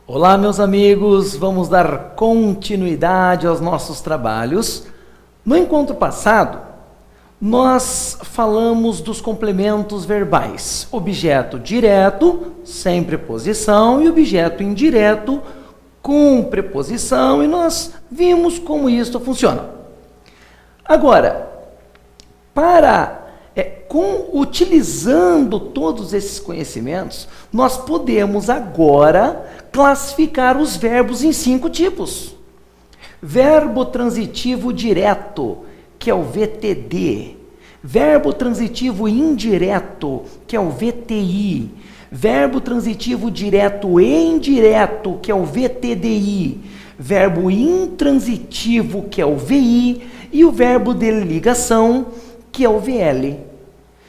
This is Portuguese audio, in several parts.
Olá, meus amigos, vamos dar continuidade aos nossos trabalhos. No encontro passado, nós falamos dos complementos verbais, objeto direto, sem preposição, e objeto indireto, com preposição, e nós vimos como isso funciona. Agora, utilizando todos esses conhecimentos, nós podemos agora classificar os verbos em 5 tipos. Verbo transitivo direto, que é o VTD. Verbo transitivo indireto, que é o VTI. Verbo transitivo direto e indireto, que é o VTDI. Verbo intransitivo, que é o VI. E o verbo de ligação, que é o VL.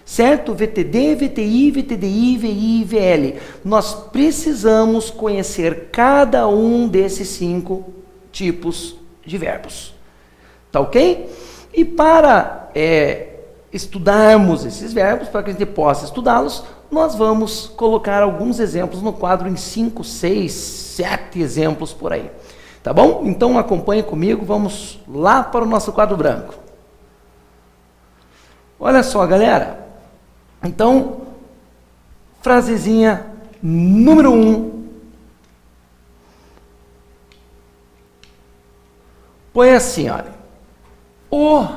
Certo? VTD, VTI, VTDI, VI, VL. Nós precisamos conhecer cada um desses 5 tipos de verbos. Tá ok? E para estudarmos esses verbos, para que a gente possa estudá-los, nós vamos colocar alguns exemplos no quadro em 5, 6, 7 exemplos por aí. Tá bom? Então acompanhe comigo, vamos lá para o nosso quadro branco. Olha só, galera. Então, frasezinha número 1. Põe assim, olha. O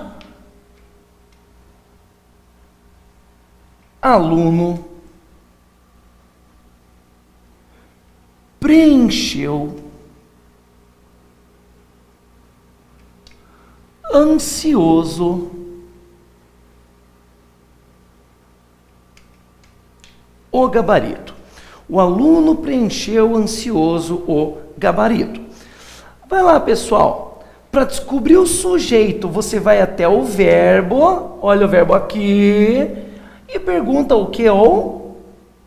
aluno preencheu ansioso o gabarito. O aluno preencheu ansioso o gabarito. Vai lá, pessoal. Para descobrir o sujeito, você vai até o verbo, olha o verbo aqui, e pergunta o que ou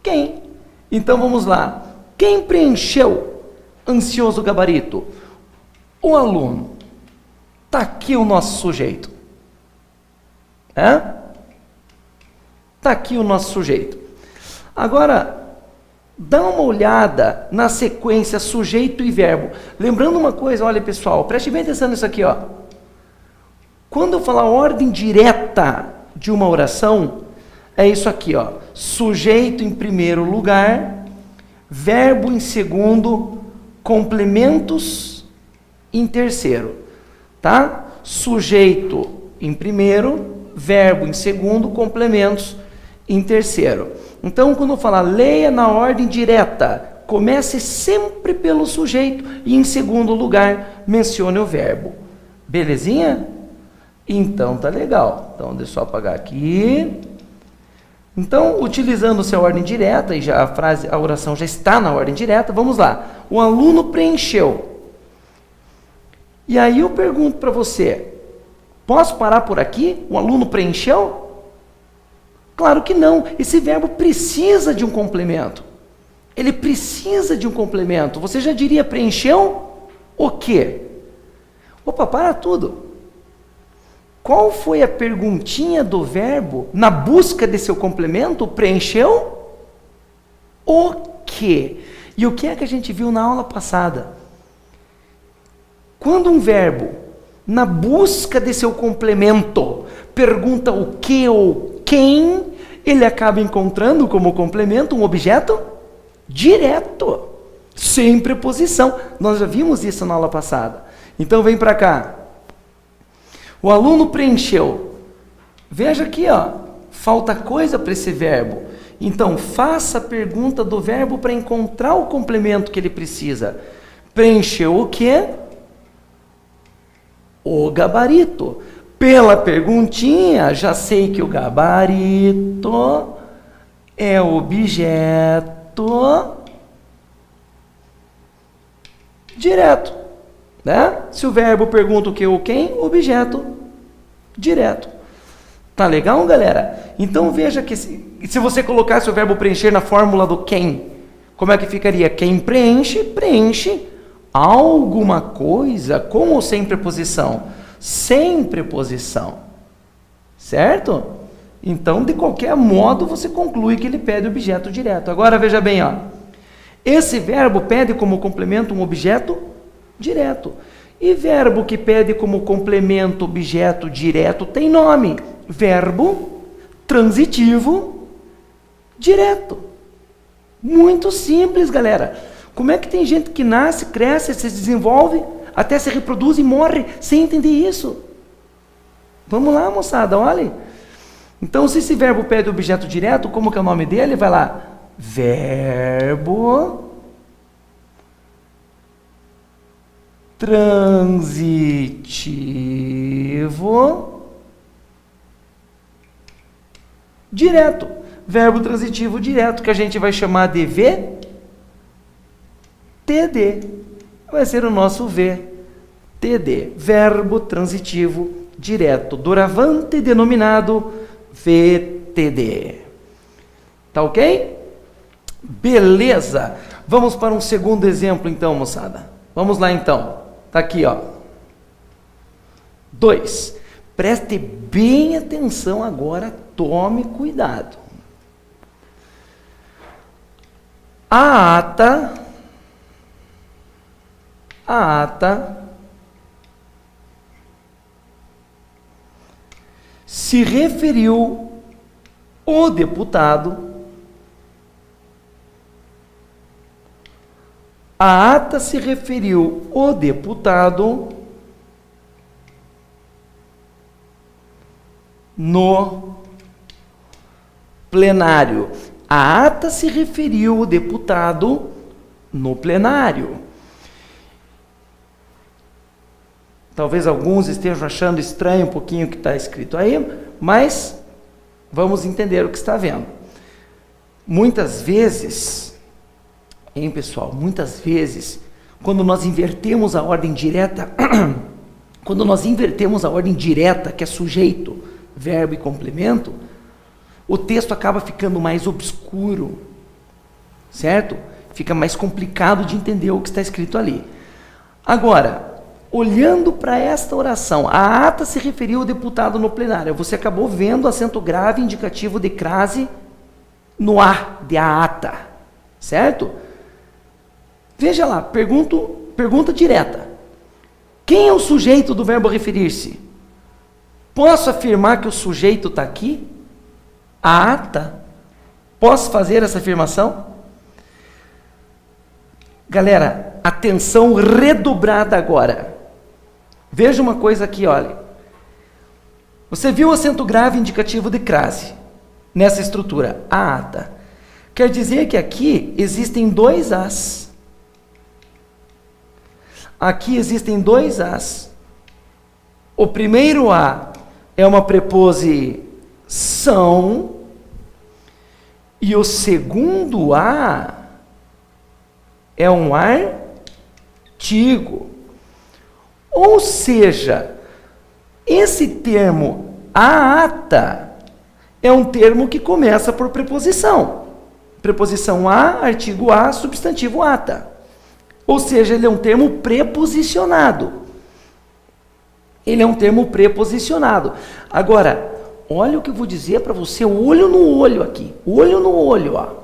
quem. Então vamos lá. Quem preencheu ansioso gabarito? O aluno. Está aqui o nosso sujeito. Está aqui o nosso sujeito. Agora, dá uma olhada na sequência sujeito e verbo. Lembrando uma coisa, olha pessoal, preste bem atenção nisso aqui, ó. Quando eu falar ordem direta de uma oração, é isso aqui, ó. Sujeito em primeiro lugar, verbo em segundo, complementos em terceiro, tá? Sujeito em primeiro, verbo em segundo, complementos em terceiro. Então, quando eu falar leia na ordem direta, comece sempre pelo sujeito e, em segundo lugar, mencione o verbo. Belezinha? Então, tá legal. Então, deixa eu só apagar aqui. Então, utilizando-se a ordem direta, e já a oração já está na ordem direta, vamos lá. O aluno preencheu. E aí eu pergunto para você, posso parar por aqui? O aluno preencheu? Claro que não. Esse verbo precisa de um complemento. Ele precisa de um complemento. Você já diria preencheu o quê? Opa, para tudo. Qual foi a perguntinha do verbo na busca de seu complemento? Preencheu o quê? E o que é que a gente viu na aula passada? Quando um verbo, na busca de seu complemento, pergunta o que ou quem, ele acaba encontrando como complemento um objeto direto, sem preposição. Nós já vimos isso na aula passada. Então vem para cá. O aluno preencheu. Veja aqui, ó, falta coisa para esse verbo. Então faça a pergunta do verbo para encontrar o complemento que ele precisa. Preencheu o quê? O gabarito. Pela perguntinha, já sei que o gabarito é objeto direto, né? Se o verbo pergunta o que ou quem, objeto direto. Tá legal, galera? Então veja que se você colocasse o verbo preencher na fórmula do quem, como é que ficaria? Quem preenche, preenche alguma coisa com ou sem preposição? Sem preposição, certo? Então, de qualquer modo, você conclui que ele pede objeto direto. Agora, veja bem, ó. Esse verbo pede como complemento um objeto direto. E verbo que pede como complemento objeto direto tem nome: verbo transitivo direto. Muito simples, galera. Como é que tem gente que nasce, cresce, se desenvolve, até se reproduz e morre sem entender isso? Vamos lá, moçada, olha. Então, se esse verbo pede objeto direto, como que é o nome dele? Vai lá. Verbo transitivo direto. Verbo transitivo direto, que a gente vai chamar de VTD. Vai ser o nosso VTD. Verbo transitivo direto. Doravante denominado VTD. Tá ok? Beleza. Vamos para um segundo exemplo então, moçada. Vamos lá então. Tá aqui, ó. 2. Preste bem atenção agora, tome cuidado. A ata se referiu o deputado. A ata se referiu o deputado no plenário. A ata se referiu o deputado no plenário. Talvez alguns estejam achando estranho um pouquinho o que está escrito aí, mas vamos entender o que está vendo. Muitas vezes, pessoal, muitas vezes, quando nós invertemos a ordem direta, que é sujeito, verbo e complemento, o texto acaba ficando mais obscuro, certo? Fica mais complicado de entender o que está escrito ali. Agora, olhando para esta oração, a ata se referiu ao deputado no plenário. Você acabou vendo acento grave indicativo de crase no A, de a ata, certo? Veja lá, pergunta direta. Quem é o sujeito do verbo referir-se? Posso afirmar que o sujeito está aqui? A ata? Posso fazer essa afirmação? Galera, atenção redobrada agora. Veja uma coisa aqui, olha. Você viu o acento grave indicativo de crase nessa estrutura, a ata. Quer dizer que aqui existem dois As. Aqui existem dois As. O primeiro A é uma preposição e o segundo A é um artigo. Ou seja, esse termo a ata é um termo que começa por preposição. Preposição a, artigo a, substantivo ata. Ou seja, ele é um termo preposicionado. Ele é um termo preposicionado. Agora, olha o que eu vou dizer para você, olho no olho aqui. Olho no olho, ó.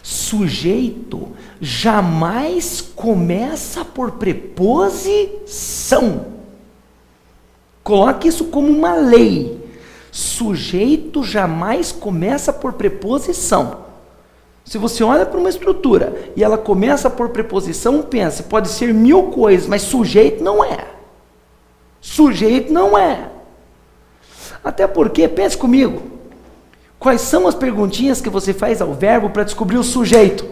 Sujeito jamais começa por preposição. Coloque isso como uma lei. Sujeito jamais começa por preposição. Se você olha para uma estrutura e ela começa por preposição, pense, pode ser 1000 coisas, mas sujeito não é. Sujeito não é. Até porque, pense comigo, quais são as perguntinhas que você faz ao verbo para descobrir o sujeito?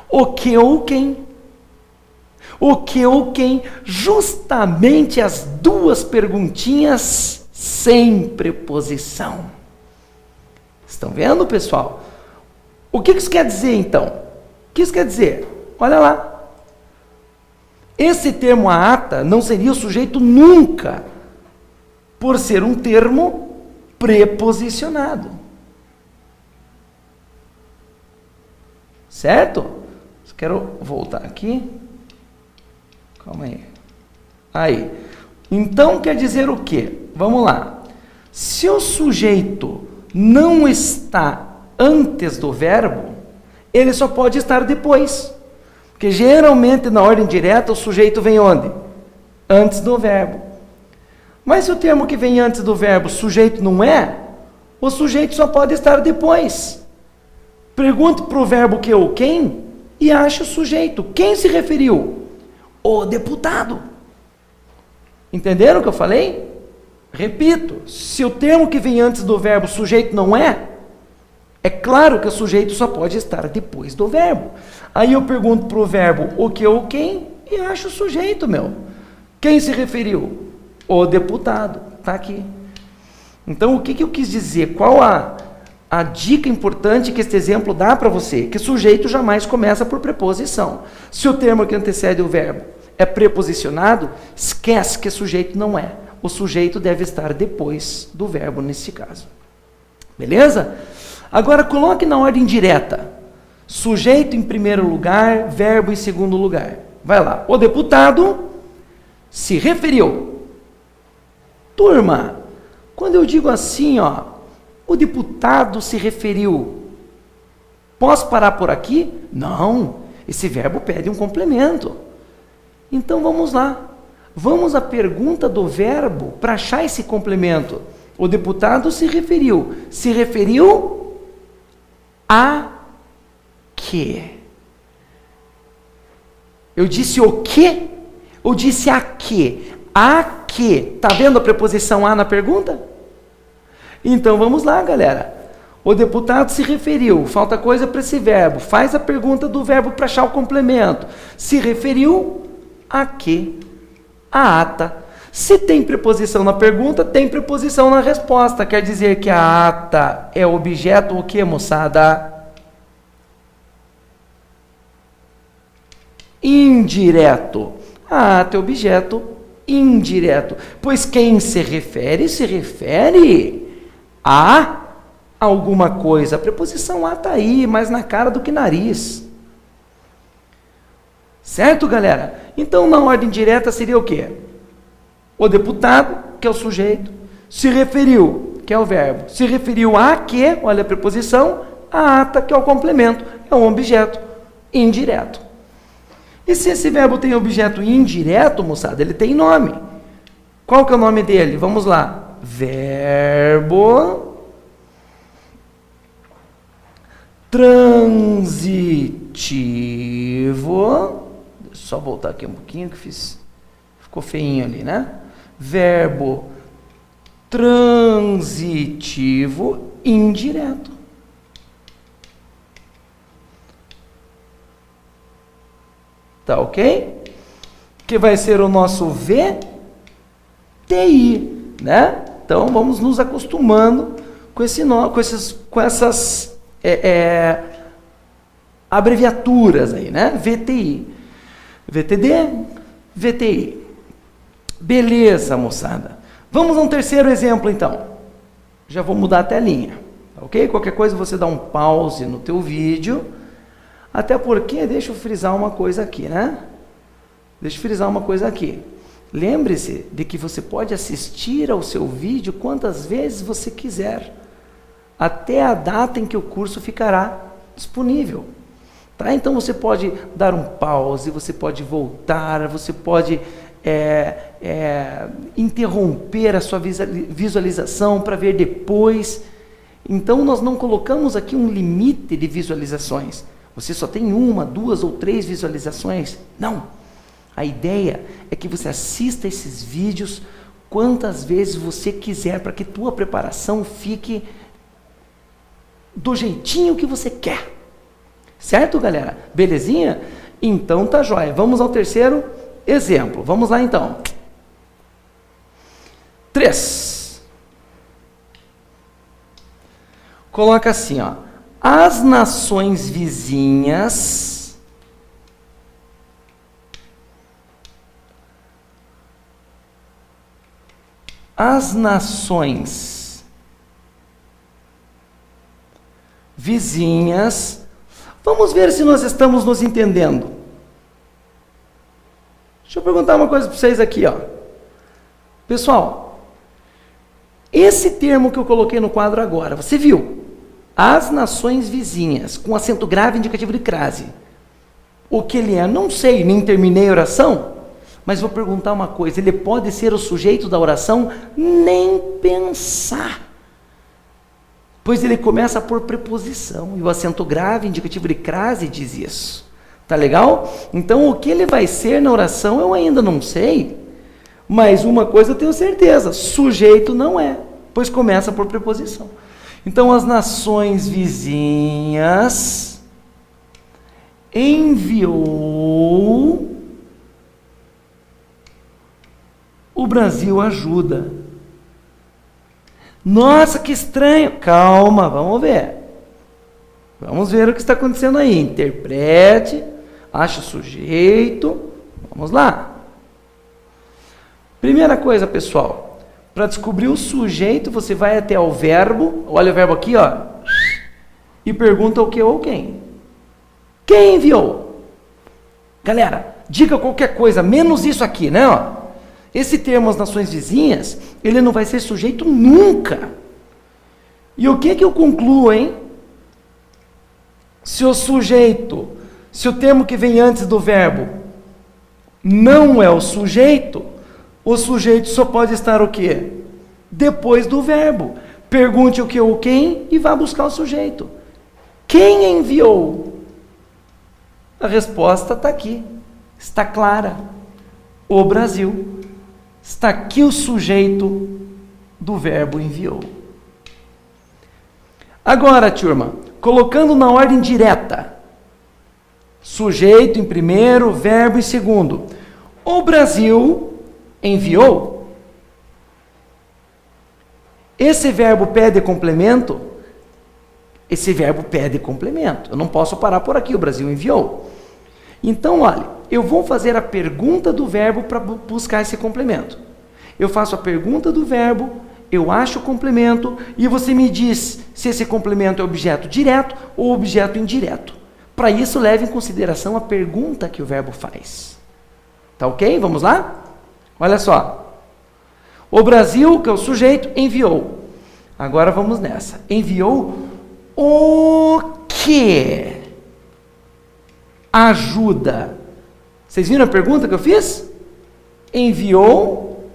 O que ou quem? O que ou quem? Justamente as duas perguntinhas sem preposição. Estão vendo, pessoal? O que isso quer dizer, então? O que isso quer dizer? Olha lá. Esse termo a ata não seria o sujeito nunca, por ser um termo preposicionado. Certo? Quero voltar aqui. Calma aí. Aí. Então quer dizer o quê? Vamos lá. Se o sujeito não está antes do verbo, ele só pode estar depois. Porque geralmente na ordem direta o sujeito vem onde? Antes do verbo. Mas se o termo que vem antes do verbo sujeito não é, o sujeito só pode estar depois. Pergunte para o verbo que ou quem e ache o sujeito. Quem se referiu? O deputado. Entenderam o que eu falei? Repito, se o termo que vem antes do verbo sujeito não é, é claro que o sujeito só pode estar depois do verbo. Aí eu pergunto para o verbo o que ou quem e acho o sujeito, meu. Quem se referiu? O deputado. Está aqui. Então, o que eu quis dizer? Qual a dica importante que este exemplo dá para você? Que sujeito jamais começa por preposição. Se o termo que antecede o verbo é preposicionado, esquece que sujeito não é. O sujeito deve estar depois do verbo nesse caso. Beleza? Agora, coloque na ordem direta. Sujeito em primeiro lugar, verbo em segundo lugar. Vai lá. O deputado se referiu. Turma, quando eu digo assim, ó, o deputado se referiu, posso parar por aqui? Não, esse verbo pede um complemento. Então vamos lá. Vamos à pergunta do verbo para achar esse complemento. O deputado se referiu. Se referiu a quê? Eu disse o quê? Eu disse a quê? A quê? Está vendo a preposição a na pergunta? Então vamos lá, galera. O deputado se referiu. Falta coisa para esse verbo. Faz a pergunta do verbo para achar o complemento. Se referiu a quê? A ata. Se tem preposição na pergunta, tem preposição na resposta. Quer dizer que a ata é objeto o quê, moçada? Indireto. A ata é objeto indireto. Pois quem se refere a alguma coisa. A preposição a está aí, mais na cara do que nariz. Certo, galera? Então, na ordem direta seria o quê? O deputado, que é o sujeito, se referiu, que é o verbo. Se referiu a quê? Olha a preposição. A ata, que é o complemento. É um objeto indireto. E se esse verbo tem objeto indireto, moçada, ele tem nome. Qual que é o nome dele? Vamos lá. Verbo transitivo. Deixa eu só voltar aqui um pouquinho que ficou feinho ali, né? Verbo transitivo indireto. Tá ok? Que vai ser o nosso VTI, né? Então vamos nos acostumando com essas abreviaturas aí, né? VTI, VTD, VTI. Beleza, moçada. Vamos a um terceiro exemplo, então. Já vou mudar a telinha, ok? Qualquer coisa você dá um pause no teu vídeo. Até porque, deixa eu frisar uma coisa aqui, né? Deixa eu frisar uma coisa aqui. Lembre-se de que você pode assistir ao seu vídeo quantas vezes você quiser, até a data em que o curso ficará disponível. Tá? Então você pode dar um pause, você pode voltar, você pode interromper a sua visualização para ver depois. Então nós não colocamos aqui um limite de visualizações. Você só tem 1, 2 ou 3 visualizações? Não. A ideia é que você assista esses vídeos quantas vezes você quiser, para que tua preparação fique do jeitinho que você quer. Certo, galera? Belezinha? Então tá jóia. Vamos ao terceiro exemplo. Vamos lá então. 3. Coloca assim, ó. As nações vizinhas vamos ver se nós estamos nos entendendo. Deixa eu perguntar uma coisa para vocês aqui, ó. Pessoal, esse termo que eu coloquei no quadro agora, você viu? as nações vizinhas, com acento grave indicativo de crase. O que ele é? Não sei, nem terminei a oração, mas vou perguntar uma coisa, ele pode ser o sujeito da oração? Nem pensar. Pois ele começa por preposição, e o acento grave indicativo de crase diz isso. Tá legal? Então o que ele vai ser na oração eu ainda não sei, mas uma coisa eu tenho certeza, sujeito não é, pois começa por preposição. Então as nações vizinhas enviou o Brasil ajuda. Nossa, que estranho. Calma, vamos ver. Vamos ver o que está acontecendo aí. Interprete, ache o sujeito. Vamos lá. Primeira coisa, pessoal. Para descobrir o sujeito, você vai até o verbo. Olha o verbo aqui, ó. E pergunta o que ou quem. Quem enviou? Galera, diga qualquer coisa, menos isso aqui, né? Ó. Esse termo, as nações vizinhas, ele não vai ser sujeito nunca. E o que eu concluo, hein? Se o sujeito, se o termo que vem antes do verbo não é o sujeito só pode estar o quê? Depois do verbo. Pergunte o que ou quem e vá buscar o sujeito. Quem enviou? A resposta está aqui. Está clara. O Brasil. Está aqui o sujeito do verbo enviou. Agora, turma, colocando na ordem direta. Sujeito em primeiro, verbo em segundo. O Brasil enviou. Esse verbo pede complemento? Esse verbo pede complemento. Eu não posso parar por aqui, o Brasil enviou. Então, olha, eu vou fazer a pergunta do verbo para buscar esse complemento. Eu faço a pergunta do verbo, eu acho o complemento e você me diz se esse complemento é objeto direto ou objeto indireto. Para isso, leve em consideração a pergunta que o verbo faz. Tá ok? Vamos lá? Olha só. O Brasil, que é o sujeito, enviou. Agora vamos nessa. Enviou o quê? Ajuda. Vocês viram a pergunta que eu fiz? Enviou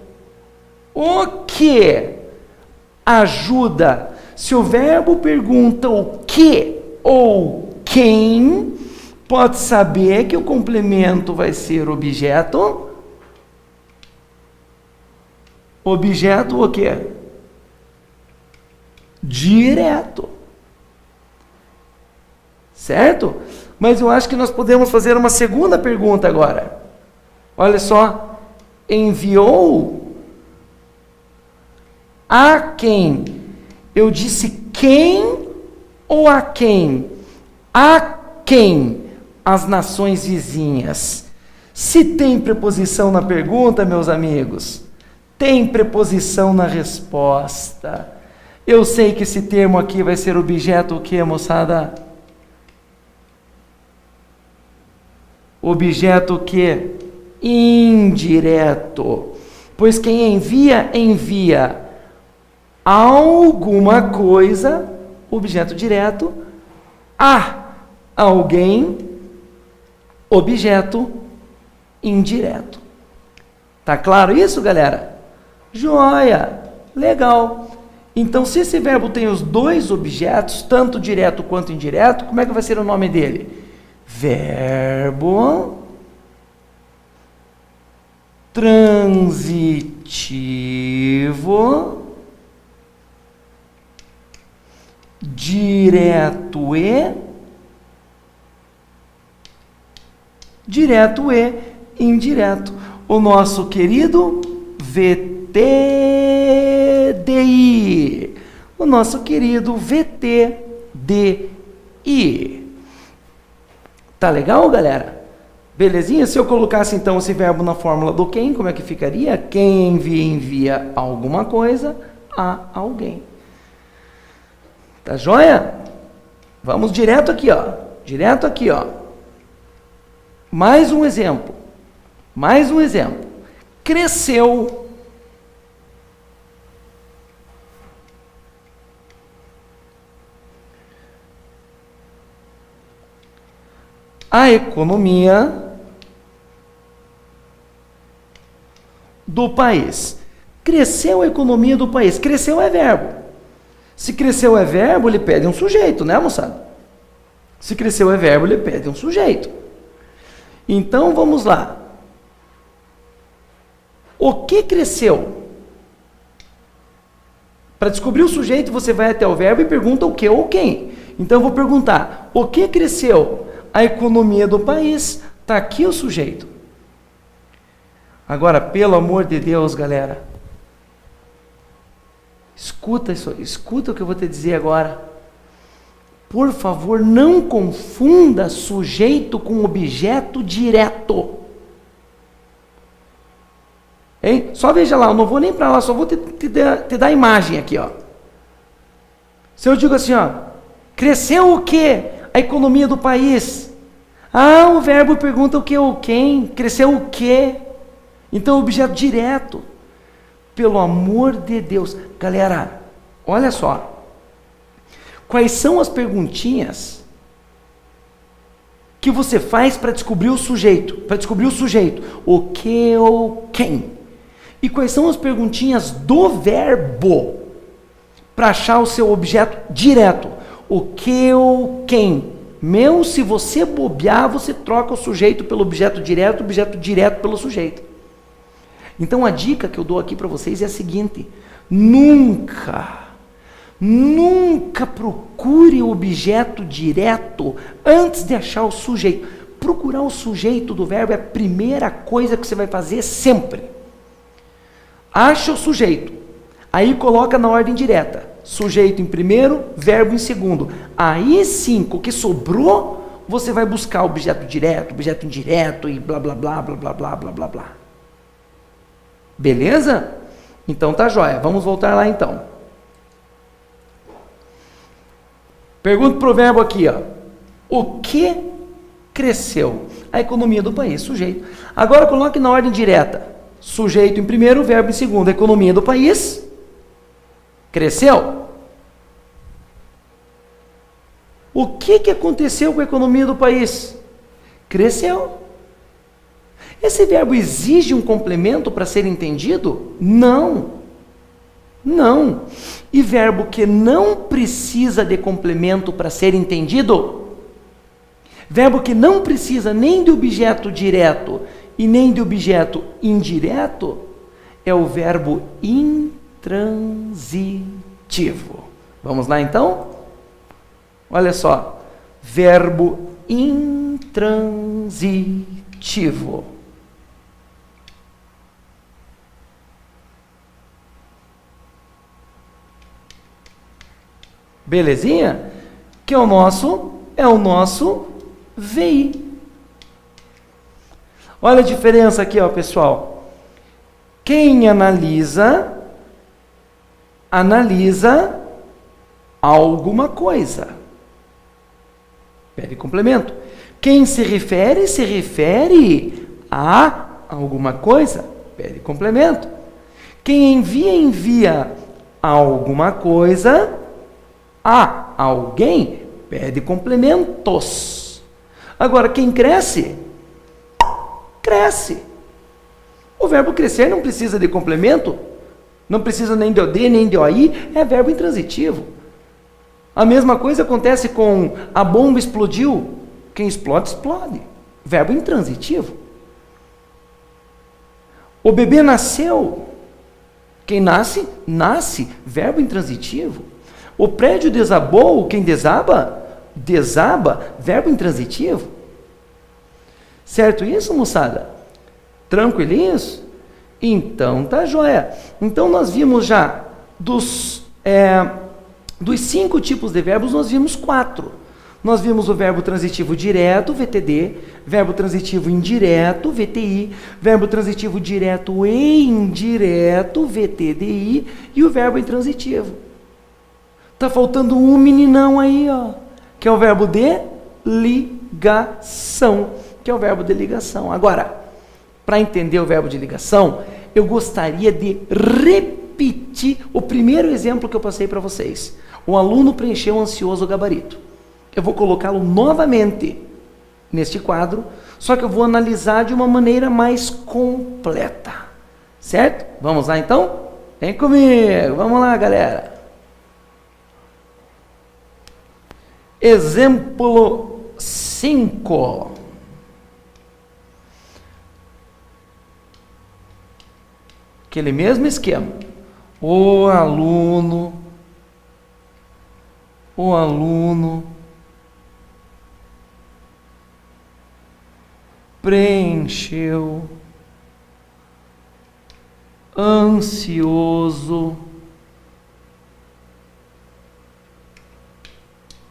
o que? Ajuda. Se o verbo pergunta o que ou quem, pode saber que o complemento vai ser objeto. Objeto o quê? Direto. Certo? Mas eu acho que nós podemos fazer uma segunda pergunta agora. Olha só. Enviou a quem? Eu disse quem ou a quem? A quem? As nações vizinhas. Se tem preposição na pergunta, meus amigos, tem preposição na resposta. Eu sei que esse termo aqui vai ser objeto o quê, moçada? Objeto o quê? Indireto. Pois quem envia, envia alguma coisa, objeto direto, a alguém, objeto indireto. Tá claro isso, galera? Joia! Legal! Então, se esse verbo tem os dois objetos, tanto direto quanto indireto, como é que vai ser o nome dele? Verbo transitivo direto e indireto. O nosso querido VTDI. O nosso querido VTDI. Tá legal, galera? Belezinha? Se eu colocasse então esse verbo na fórmula do quem, como é que ficaria? Quem envia, envia alguma coisa a alguém. Tá joia? Vamos direto aqui, ó. Direto aqui, ó. Mais um exemplo. Mais um exemplo. Cresceu. a economia do país. Cresceu a economia do país. Cresceu é verbo. Se cresceu é verbo, ele pede um sujeito, né, moçada? Se cresceu é verbo, ele pede um sujeito. Então, vamos lá. O que cresceu? Para descobrir o sujeito, você vai até o verbo e pergunta o que ou quem. Então, eu vou perguntar, o que cresceu? A economia do país. Está aqui o sujeito. Agora, pelo amor de Deus, galera, escuta isso, escuta o que eu vou te dizer agora. Por favor, não confunda sujeito com objeto direto. Hein? Só veja lá, eu não vou nem para lá, só vou te dar a imagem aqui, ó. Se eu digo assim, ó, cresceu o quê? A economia do país. Ah, o verbo pergunta o que ou quem? Cresceu o quê? Então, objeto direto. Pelo amor de Deus. Galera, olha só. Quais são as perguntinhas que você faz para descobrir o sujeito? Para descobrir o sujeito. O que ou quem? E quais são as perguntinhas do verbo para achar o seu objeto direto? O que ou quem? Meu, se você bobear, você troca o sujeito pelo objeto direto pelo sujeito. Então a dica que eu dou aqui para vocês é a seguinte: nunca procure o objeto direto antes de achar o sujeito. Procurar o sujeito do verbo é a primeira coisa que você vai fazer sempre. Acha o sujeito, aí coloca na ordem direta. Sujeito em primeiro, verbo em segundo. Aí sim, o que sobrou, você vai buscar objeto direto, objeto indireto e blá blá blá blá blá blá blá blá blá. Beleza? Então tá jóia. Vamos voltar lá então. Pergunta para o verbo aqui, ó. O que cresceu? A economia do país, sujeito. Agora coloque na ordem direta. Sujeito em primeiro, verbo em segundo. A economia do país cresceu. O que aconteceu com a economia do país? Cresceu. Esse verbo exige um complemento para ser entendido? Não. Não. E verbo que não precisa de complemento para ser entendido? Verbo que não precisa nem de objeto direto e nem de objeto indireto é o verbo intransitivo. Vamos lá então? Olha só. Verbo intransitivo. Belezinha? Que é o nosso VI. Olha a diferença aqui, ó, pessoal. Quem analisa alguma coisa. Pede complemento. Quem se refere a alguma coisa. Pede complemento. Quem envia alguma coisa a alguém, pede complementos. Agora, quem cresce, cresce. O verbo crescer não precisa de complemento, não precisa nem de OD, nem de OI, é verbo intransitivo. A mesma coisa acontece com a bomba explodiu, quem explode, explode. Verbo intransitivo. O bebê nasceu, quem nasce, nasce. Verbo intransitivo. O prédio desabou, quem desaba, desaba. Verbo intransitivo. Certo isso, moçada? Tranquilinhos? Então tá joia. Então nós vimos já dos 5 tipos de verbos, nós vimos 4. Nós vimos o verbo transitivo direto, VTD, verbo transitivo indireto, VTI, verbo transitivo direto e indireto, VTDI, e o verbo intransitivo. Tá faltando um meninão aí, ó, que é o verbo de ligação, que é o verbo de ligação. Agora, para entender o verbo de ligação, eu gostaria de repetir o primeiro exemplo que eu passei para vocês. O aluno preencheu ansioso o gabarito. Eu vou colocá-lo novamente. neste quadro, só que eu vou analisar de uma maneira mais completa. Certo? Vamos lá então? Vem comigo, vamos lá, galera. Exemplo 5. Aquele mesmo esquema. O aluno preencheu ansioso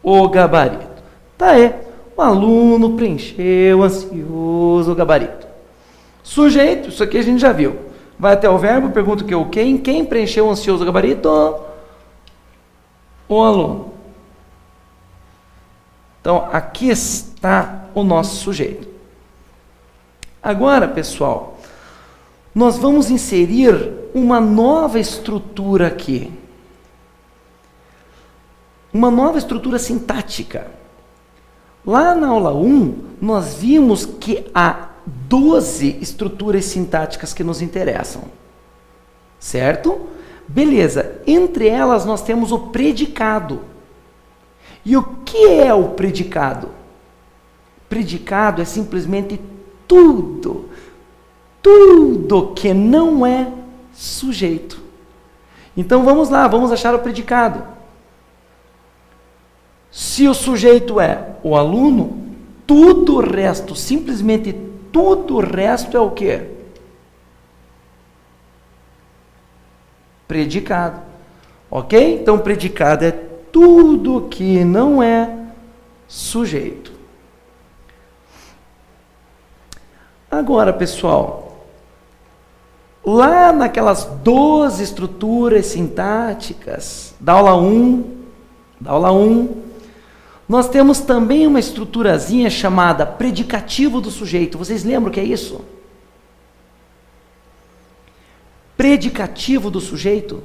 o gabarito. Tá aí. O aluno preencheu ansioso o gabarito. Sujeito, isso aqui a gente já viu. Vai até o verbo, pergunta o que? O quem? Quem preencheu ansioso o gabarito? O aluno. Então, aqui está o nosso sujeito. Agora, pessoal, nós vamos inserir uma nova estrutura aqui. Uma nova estrutura sintática. Lá na aula 1, nós vimos que há 12 estruturas sintáticas que nos interessam. Certo? Beleza. Entre elas, nós temos o predicado. E o que é o predicado? Predicado é simplesmente tudo que não é sujeito. Então vamos lá, vamos achar o predicado. Se o sujeito é o aluno, tudo o resto, simplesmente tudo o resto é o quê? Predicado. Ok? Então predicado é tudo que não é sujeito. Agora, pessoal, lá naquelas 12 estruturas sintáticas da aula 1, nós temos também uma estruturazinha chamada predicativo do sujeito. Vocês lembram o que é isso? Predicativo do sujeito.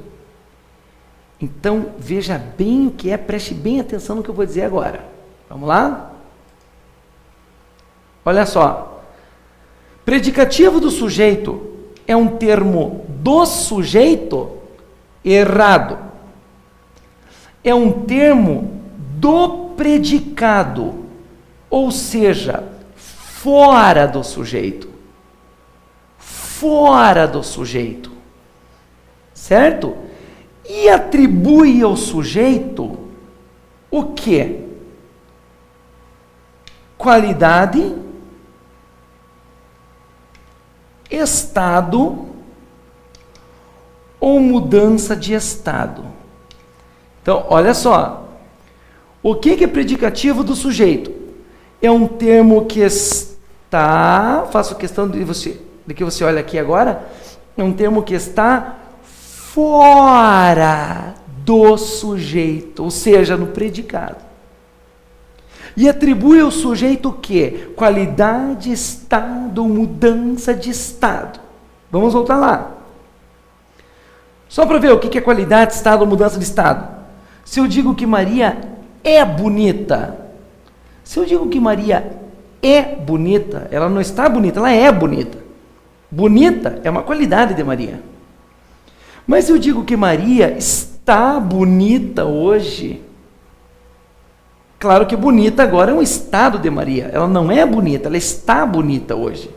Então, veja bem o que é, preste bem atenção no que eu vou dizer agora. Vamos lá? Olha só. Predicativo do sujeito é um termo do sujeito errado. É um termo do predicado, ou seja, fora do sujeito. Fora do sujeito. Certo? E atribui ao sujeito o quê? Qualidade, estado ou mudança de estado. Então, olha só. O que é predicativo do sujeito? É um termo que está, faço questão de que você olhe aqui agora, é um termo que está fora do sujeito, ou seja, no predicado. E atribui ao sujeito o quê? Qualidade, estado, mudança de estado. Vamos voltar lá. Só para ver o que é qualidade, estado, mudança de estado. Se eu digo que Maria é bonita, se eu digo que Maria é bonita, ela não está bonita, ela é bonita. Bonita é uma qualidade de Maria. Mas se eu digo que Maria está bonita hoje, claro que bonita agora é um estado de Maria. Ela não é bonita, ela está bonita hoje.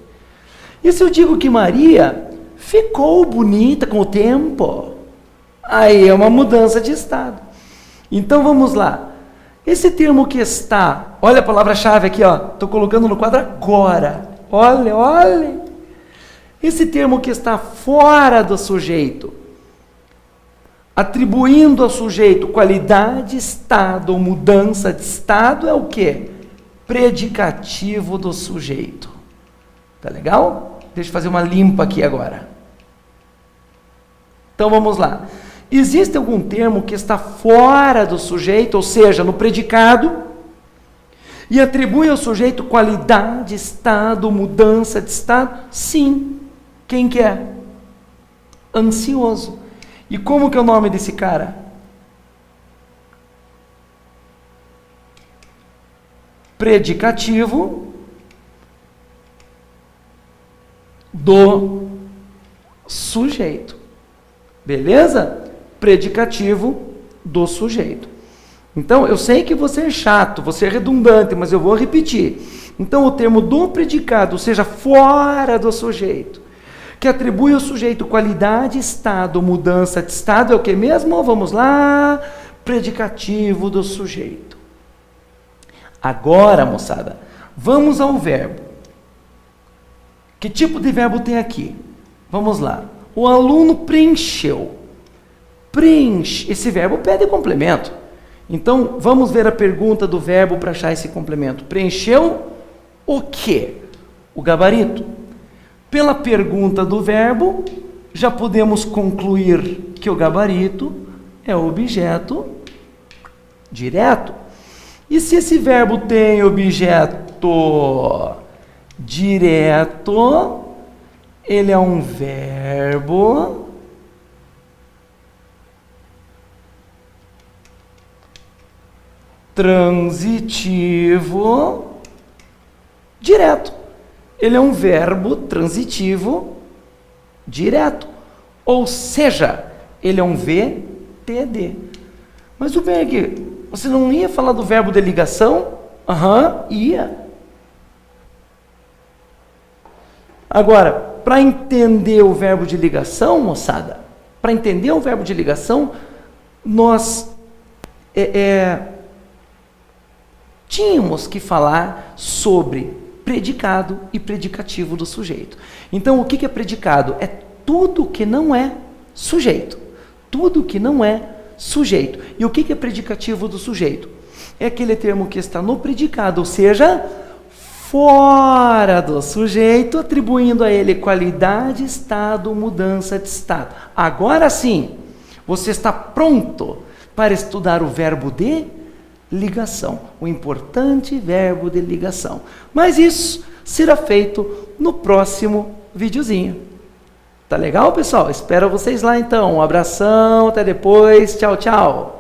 E se eu digo que Maria ficou bonita com o tempo, aí é uma mudança de estado. Então vamos lá. Esse termo que está, olha a palavra-chave aqui, ó, estou colocando no quadro agora. Olha. Esse termo que está fora do sujeito, atribuindo ao sujeito qualidade, estado ou mudança de estado, é o quê? Predicativo do sujeito. Tá legal? Deixa eu fazer uma limpa aqui agora. Então vamos lá. Existe algum termo que está fora do sujeito, ou seja, no predicado, e atribui ao sujeito qualidade, estado, mudança de estado? Sim. Quem que é? Ansioso. E como que é o nome desse cara? Predicativo do sujeito. Beleza? Predicativo do sujeito. Então, eu sei que você é chato, você é redundante, mas eu vou repetir. Então, o termo do predicado, seja fora do sujeito, que atribui ao sujeito qualidade, estado, mudança de estado, é o que mesmo? Vamos lá. Predicativo do sujeito. Agora, moçada, vamos ao verbo. Que tipo de verbo tem aqui? Vamos lá. O aluno preencheu. Preenche. Esse verbo pede complemento. Então, vamos ver a pergunta do verbo para achar esse complemento. Preencheu o quê? O gabarito. Pela pergunta do verbo, já podemos concluir que o gabarito é o objeto direto. E se esse verbo tem objeto direto, ele é um verbo transitivo direto. Ele é um verbo transitivo direto. Ou seja, ele é um VTD. Mas o Berg, você não ia falar do verbo de ligação? Ia. Agora, para entender o verbo de ligação, moçada, para entender o verbo de ligação, nós tínhamos que falar sobre predicado e predicativo do sujeito. Então, o que é predicado? É tudo que não é sujeito. Tudo que não é sujeito. E o que é predicativo do sujeito? É aquele termo que está no predicado, ou seja, fora do sujeito, atribuindo a ele qualidade, estado, mudança de estado. Agora sim, você está pronto para estudar o verbo de ligação, o importante verbo de ligação. Mas isso será feito no próximo videozinho. Tá legal, pessoal? Espero vocês lá então. Um abração, até depois. Tchau, tchau.